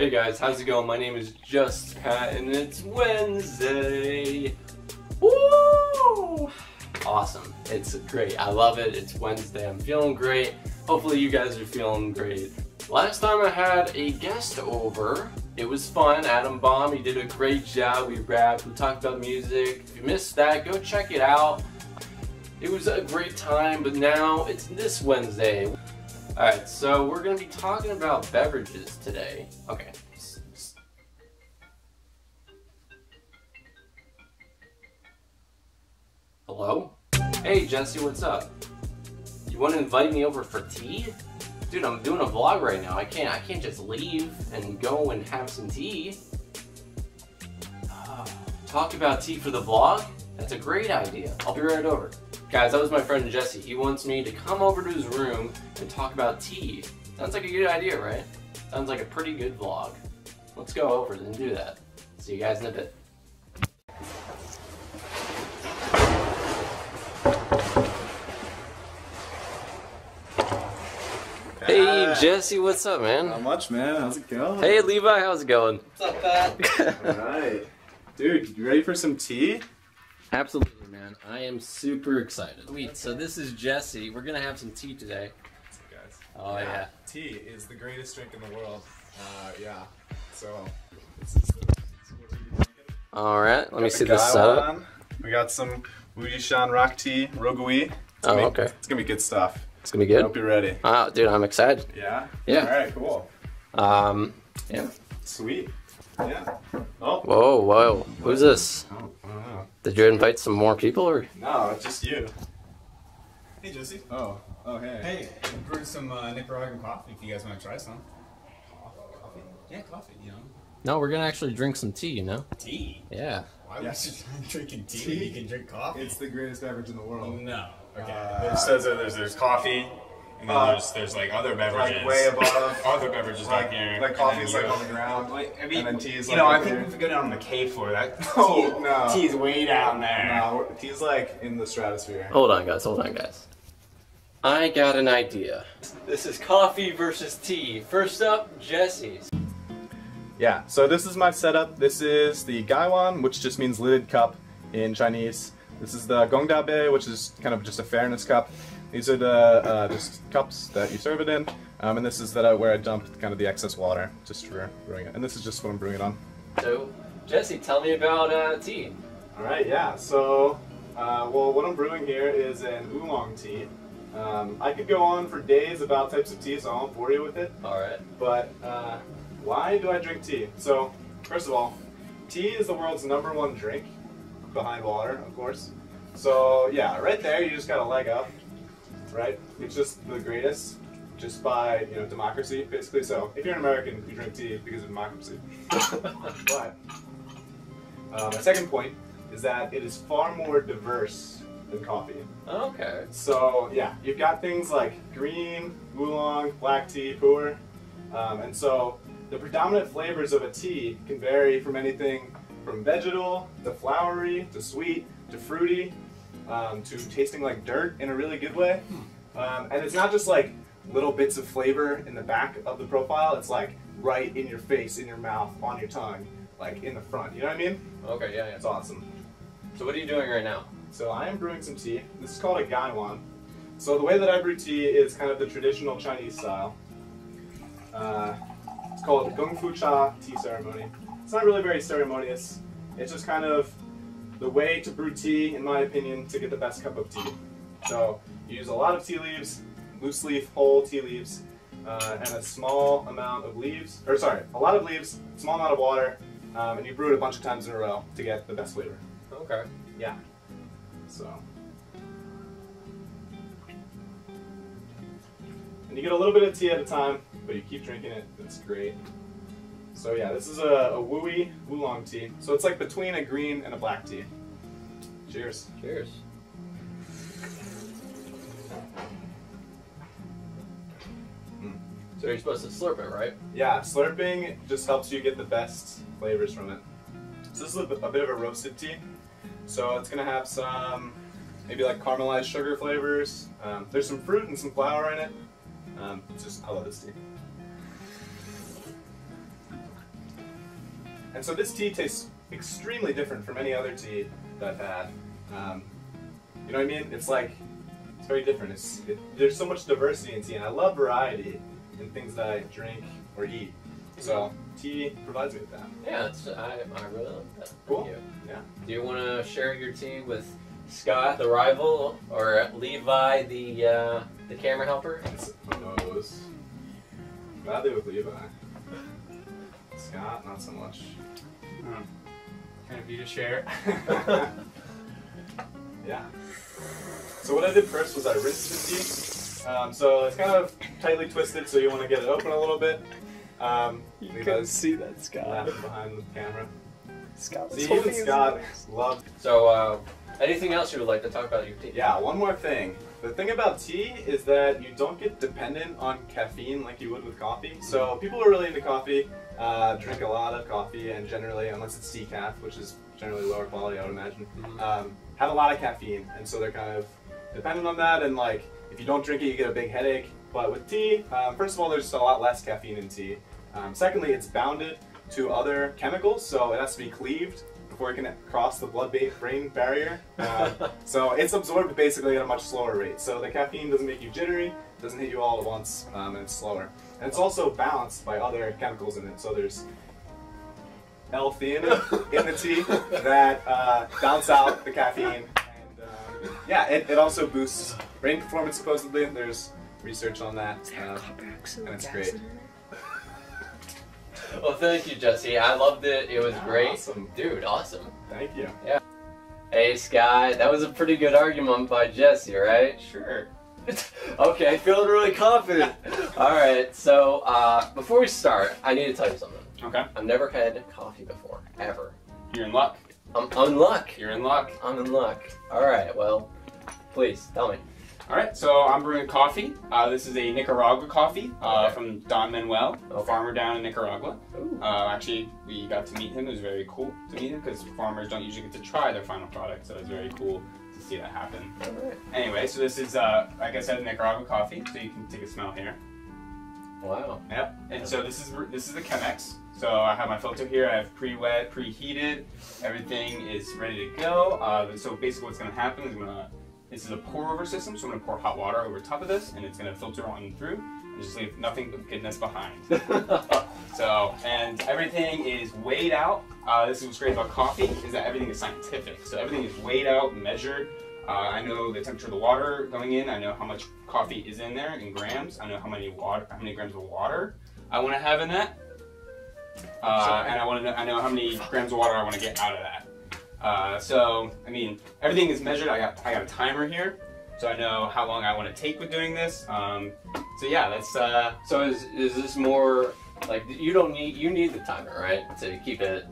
Hey guys, how's it going? My name is Just Pat and it's Wednesday. Woo! Awesome. It's great. I love it. It's Wednesday. I'm feeling great. Hopefully you guys are feeling great. Last time I had a guest over, it was fun. Adam Baum, he did a great job. We rapped, we talked about music. If you missed that, go check it out. It was a great time, but now it's this Wednesday. Alright, so we're going to be talking about beverages today. Okay. Hello? Hey Jesse, what's up? You want to invite me over for tea? Dude, I'm doing a vlog right now. I can't just leave and go and have some tea. Talk about tea for the vlog? That's a great idea. I'll be right over. Guys, that was my friend Jesse. He wants me to come over to his room and talk about tea. Sounds like a good idea, right? Sounds like a pretty good vlog. Let's go over and do that. See you guys in a bit. Hey Jesse, what's up, man? Not much, man. How's it going? Hey Levi, how's it going? What's up, Pat? Alright. Dude, you ready for some tea? Absolutely, man. I am super excited. Sweet. So this is Jesse. We're gonna have some tea today. What's up, guys? Oh yeah. Tea is the greatest drink in the world. Yeah. So, this is what we're drinking. All right. Let me see the Gaiwan. setup. We got some Wujishan rock tea, Rogui. Okay. It's gonna be good stuff. It's gonna be I good. hope you're ready. Dude, I'm excited. Yeah? Yeah. Alright, cool. Yeah. Sweet. Yeah. Oh. Whoa. Who's this? Oh, I don't know. Did you invite some more people, or? No, it's just you. Hey Jesse. Oh, hey. Hey, I'm brewing some Nicaraguan coffee if you guys want to try some. Coffee? Yeah, coffee, you know. No, we're gonna actually drink some tea. You know? Tea? Yeah. Why would you drinking tea when you can drink coffee? It's the greatest beverage in the world. No. Okay. There's coffee, and then there's like other beverages. Like way above. Other beverages like, down here. like coffee's like on the ground. Like, I and mean, then tea is you like know, I up think here. if we go down on the cave floor, that Oh, no. tea's way down there. No, tea's like in the stratosphere. Hold on, guys. I got an idea. This is coffee versus tea. First up, Jesse's. Yeah, so this is my setup. This is the Gaiwan, which just means lidded cup in Chinese. This is the Gongdabe, which is kind of just a fairness cup. These are the just cups that you serve it in. And this is where I dump kind of the excess water just for brewing it. And this is just what I'm brewing it on. So, Jesse, tell me about tea. Alright, yeah, so, well, what I'm brewing here is an oolong tea. I could go on for days about types of tea, so I won't bore you with it. Alright. But, why do I drink tea? So, first of all, tea is the world's #1 drink, behind water, of course. So, yeah, right there, you just got a leg up, right? It's just the greatest, just by, you know, democracy, basically. So, if you're an American, you drink tea because of democracy. But, my second point is that it is far more diverse than coffee. Okay. So, yeah, you've got things like green, oolong, black tea, pu'er, and so the predominant flavors of a tea can vary from anything from vegetal to flowery to sweet to fruity to tasting like dirt in a really good way. And it's not just like little bits of flavor in the back of the profile, it's like right in your face, in your mouth, on your tongue, like in the front, you know what I mean? Okay, yeah. It's awesome. So what are you doing right now? So I am brewing some tea. This is called a Gaiwan. So the way that I brew tea is kind of the traditional Chinese style. It's called Gong Fu Cha tea ceremony. It's not really very ceremonious. It's just kind of the way to brew tea, in my opinion, to get the best cup of tea. So you use a lot of tea leaves, loose leaf, whole tea leaves, and a small amount of leaves, or sorry, a lot of leaves, small amount of water, and you brew it a bunch of times in a row to get the best flavor. Okay. Yeah. So. And you get a little bit of tea at a time, but you keep drinking it. It's great. So yeah, this is a Wui oolong tea. So it's like between a green and a black tea. Cheers. Cheers. So you're supposed to slurp it, right? Yeah, slurping just helps you get the best flavors from it. So this is a bit of a roasted tea. So it's gonna have some maybe like caramelized sugar flavors. There's some fruit and some flour in it. It's just, I love this tea. And so this tea tastes extremely different from any other tea that I've had. You know what I mean? It's like, it's very different. There's so much diversity in tea, and I love variety in things that I drink or eat. So tea provides me with that. Yeah, I really love that. Cool. Thank you. Yeah. Do you want to share your tea with Scott, the rival, or Levi, the camera helper? Who knows? Gladly with Levi. Scott, not so much. Kind of you to share. Yeah. So what I did first was I rinsed the tea. So it's kind of tightly twisted, so you want to get it open a little bit. You can see that, Scott. Laughing behind the camera. Scott was See, holding even his Scott nose. loved. So, anything else you would like to talk about your tea? Yeah, one more thing. The thing about tea is that you don't get dependent on caffeine like you would with coffee. So people who are really into coffee drink a lot of coffee, and generally, unless it's decaf, which is generally lower quality, I would imagine, have a lot of caffeine, and so they're kind of dependent on that. And like, if you don't drink it, you get a big headache. But with tea, first of all, there's just a lot less caffeine in tea. Secondly, it's bounded to other chemicals, so it has to be cleaved before it can cross the blood-brain barrier. So it's absorbed basically at a much slower rate. So the caffeine doesn't make you jittery, doesn't hit you all at once, and it's slower. And it's also balanced by other chemicals in it. So there's L-theanine in the tea that balance out the caffeine. And yeah, it also boosts brain performance supposedly. There's research on that, and it's great. Well, thank you, Jesse. I loved it. It was great. Awesome. Dude, awesome. Thank you. Yeah. Hey, Scott. That was a pretty good argument by Jesse, right? Sure. Okay, feeling really confident. All right, so before we start, I need to tell you something. Okay. I've never had coffee before, ever. You're in luck. I'm in luck. You're in luck. I'm in luck. All right, well, please, tell me. All right, so I'm brewing coffee. This is a Nicaragua coffee Okay. from Don Manuel, a Okay. farmer down in Nicaragua. Ooh. Actually, we got to meet him. It was very cool to meet him because farmers don't usually get to try their final product, so it's very cool to see that happen. All right. Anyway, so this is, like I said, Nicaragua coffee, so you can take a smell here. Wow. Yep. And so this is the Chemex. So I have my filter here. I have pre-wet, preheated. Everything is ready to go. So basically, what's going to happen is this is a pour-over system. So I'm going to pour hot water over top of this, and it's going to filter on through and just leave nothing but goodness behind. So, and everything is weighed out. This is what's great about coffee is that everything is scientific. So everything is weighed out, measured. I know the temperature of the water going in. I know how much coffee is in there in grams. I know how many grams of water I want to have in that, and I know how many grams of water I want to get out of that. So I mean, everything is measured. I got a timer here, so I know how long I want to take with doing this. So yeah, that's. So is this more like you need the timer, right, to keep it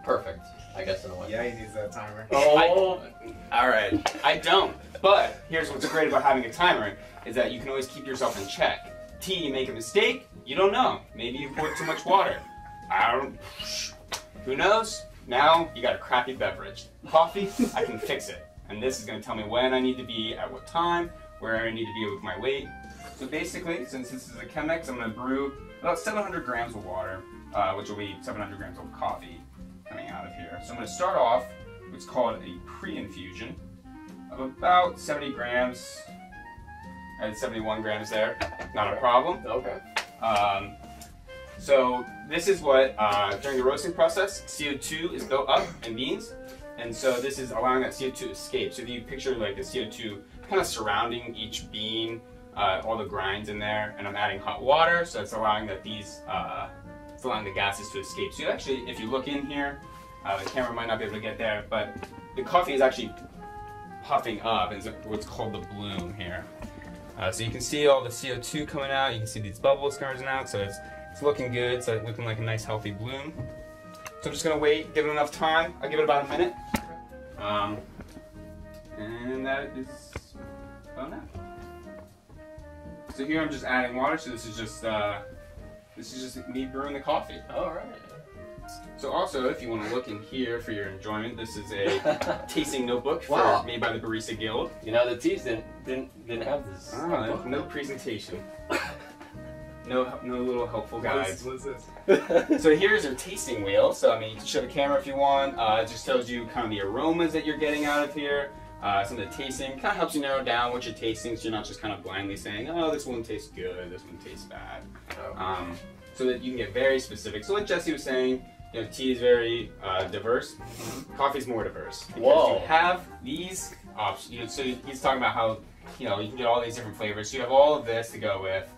perfect? I guess in a way. Yeah, he needs that timer. Oh, all right. I don't. But here's what's great about having a timer is that you can always keep yourself in check. Tea, you make a mistake, you don't know. Maybe you poured too much water. Who knows? Now you got a crappy beverage. Coffee, I can fix it. And this is going to tell me when I need to be, at what time, where I need to be with my weight. So basically, since this is a Chemex, I'm going to brew about 700 grams of water, which will be 700 grams of coffee coming out of here. So I'm going to start off what's called a pre-infusion of about 70 grams. I had 71 grams there, not a problem. Okay. So this is what, during the roasting process, CO2 is built up in beans, and so this is allowing that CO2 to escape. So if you picture like the CO2 kind of surrounding each bean, all the grinds in there, and I'm adding hot water, so it's allowing that it's allowing the gases to escape. So you actually, if you look in here, the camera might not be able to get there, but the coffee is actually puffing up, and it's what's called the bloom here. So you can see all the CO2 coming out, you can see these bubbles coming out, so it's looking good, it's looking like a nice healthy bloom. So I'm just going to wait, give it enough time, I'll give it about a minute. And that is about enough. So here I'm just adding water, so this is just me brewing the coffee. All right. So also, if you want to look in here for your enjoyment, this is a tasting notebook Wow. made by the Barista Guild. You know, the teas didn't have this. No presentation. No little helpful guides. What is this? So here's your tasting wheel. So I mean, you can show the camera if you want. It just tells you kind of the aromas that you're getting out of here. Some of the tasting kind of helps you narrow down what you're tasting, so you're not just kind of blindly saying, oh, this one tastes good, this one tastes bad. So that you can get very specific. So like Jesse was saying, you know, tea is very diverse. Coffee is more diverse because you have these options. So he's talking about how, you know, you can get all these different flavors. So you have all of this to go with.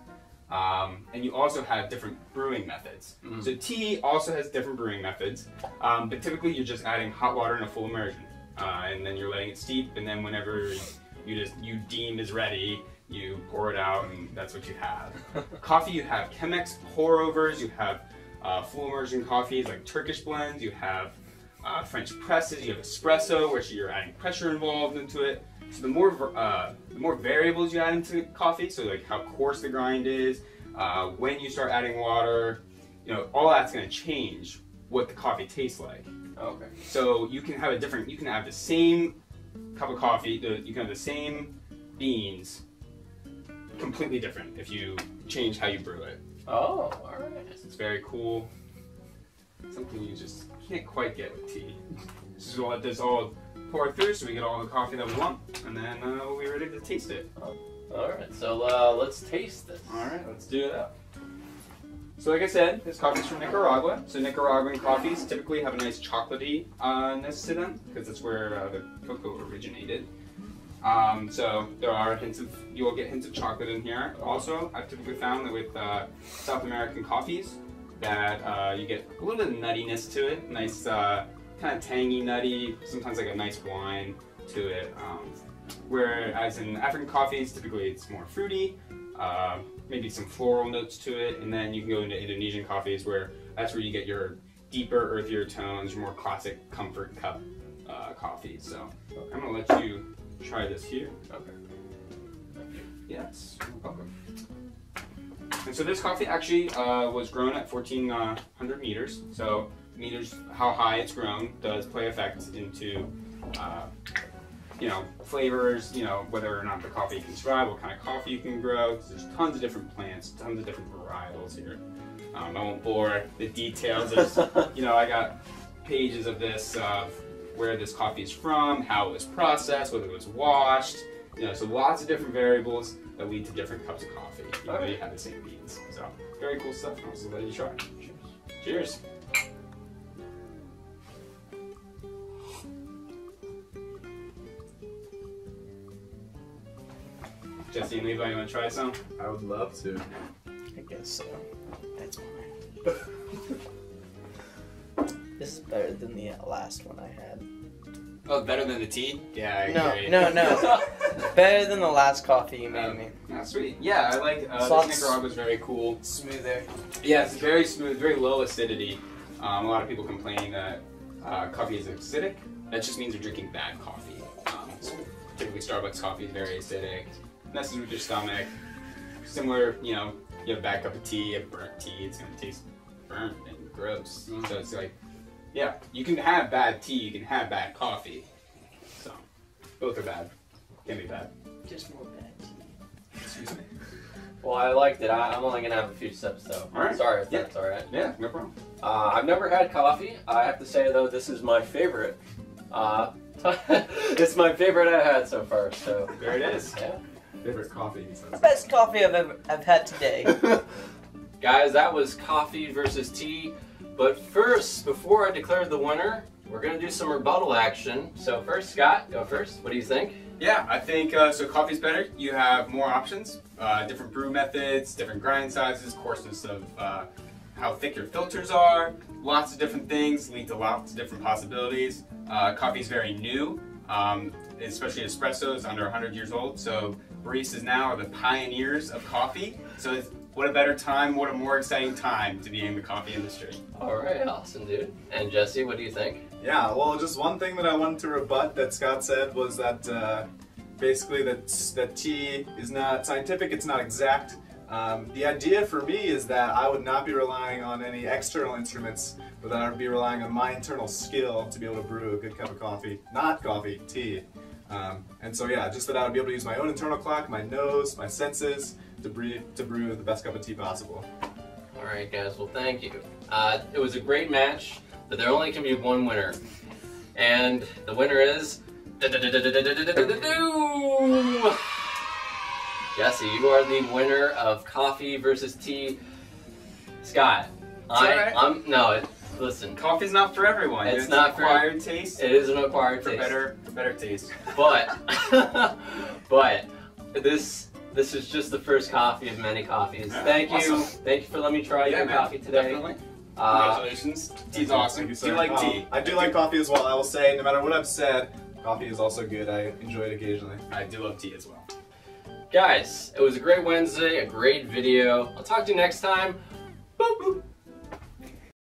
And you also have different brewing methods. So tea also has different brewing methods, but typically you're just adding hot water in a full immersion, and then you're letting it steep, and then whenever you deem is ready, you pour it out, and that's what you have. Coffee, you have Chemex pour-overs, you have full immersion coffees like Turkish blends, you have French presses, you have espresso, which you're adding pressure involved into it. So the more variables you add into coffee, so like how coarse the grind is, when you start adding water, you know, all that's going to change what the coffee tastes like. Okay. So you can have you can have the same cup of coffee, you can have the same beans, completely different if you change how you brew it. Oh, alright. It's very cool. Something you just can't quite get with tea. Just let this all pour through so we get all the coffee that we want, and then we'll be ready to taste it. Alright, so let's taste this. Alright, let's do that. So like I said, this coffee is from Nicaragua. So Nicaraguan coffees typically have a nice chocolatey-ness to them, because that's where the cocoa originated. So there are you will get hints of chocolate in here. Also, I've typically found that with South American coffees, that you get a little bit of nuttiness to it. Nice, kind of tangy, nutty, sometimes like a nice wine to it. Whereas in African coffees, typically it's more fruity, maybe some floral notes to it, and then you can go into Indonesian coffees where that's where you get your deeper, earthier tones, your more classic comfort cup coffees. So I'm gonna let you try this here. Okay. Yes, welcome. And so this coffee actually was grown at 1,400 meters. So meters, how high it's grown, does play effect into you know, flavors, you know, whether or not the coffee can survive, what kind of coffee you can grow. There's tons of different plants, tons of different varietals here. I won't bore the details. There's, you know, I got pages of this, where this coffee is from, how it was processed, whether it was washed. You know, so lots of different variables that lead to different cups of coffee, even though you have the same beans. So very cool stuff. I'll just let you try. Cheers. Cheers. Jesse and Levi, you want to try some? I would love to. I guess so. That's mine. This is better than the last one I had. Oh, better than the tea? Yeah, I agree. No. Better than the last coffee you made me. Oh, sweet. Yeah, I like this Nicaragua's very cool. Smoother. Yeah, it's very smooth, very low acidity. A lot of people complain that coffee is acidic. That just means they're drinking bad coffee. So typically Starbucks coffee is very acidic. Messes with your stomach. Similar, you know, you have a bad cup of tea, you have burnt tea, it's gonna taste burnt and gross. So it's like, yeah, you can have bad tea, you can have bad coffee. So, both are bad. Can be bad. Just more bad tea. Excuse me. Well, I liked it. I'm only gonna have a few sips though. Alright. Sorry if that's alright. Yeah, no problem. I've never had coffee. I have to say though, this is my favorite. It's my favorite I've had so far. So There it is. yeah. Favorite coffee? Best coffee I've had today. Guys, that was coffee versus tea. But first, before I declare the winner, we're gonna do some rebuttal action. So first, Scott, go first. What do you think? Yeah, I think so. Coffee's better. You have more options, different brew methods, different grind sizes, coarseness of how thick your filters are. Lots of different things lead to lots of different possibilities. Coffee's very new, especially espresso is under 100 years old. So baristas now are the pioneers of coffee. So what a better time, what a more exciting time to be in the coffee industry. All right, awesome, dude. And Jesse, what do you think? Yeah, well, just one thing that I wanted to rebut that Scott said was that basically that tea is not scientific, it's not exact. The idea for me is that I would not be relying on any external instruments, but that I would be relying on my internal skill to be able to brew a good cup of coffee. Not coffee, tea. And so yeah, just that I would be able to use my own internal clock, my nose, my senses, to brew the best cup of tea possible. All right, guys. Well, thank you. It was a great match, but there only can be one winner, and the winner is Jesse. You are the winner of coffee versus tea. Scott, listen. Coffee's not for everyone. It's not for acquired taste. It is an acquired taste. For better taste. But this is just the first coffee of many coffees. Yeah, Thank you. awesome. Thank you for letting me try your man, coffee today. Definitely. Congratulations. Tea's awesome. Thank Do you like tea? I do like coffee as well. I will say, no matter what I've said, coffee is also good. I enjoy it occasionally. I do love tea as well. Guys, it was a great Wednesday, a great video. I'll talk to you next time. Boop, boop.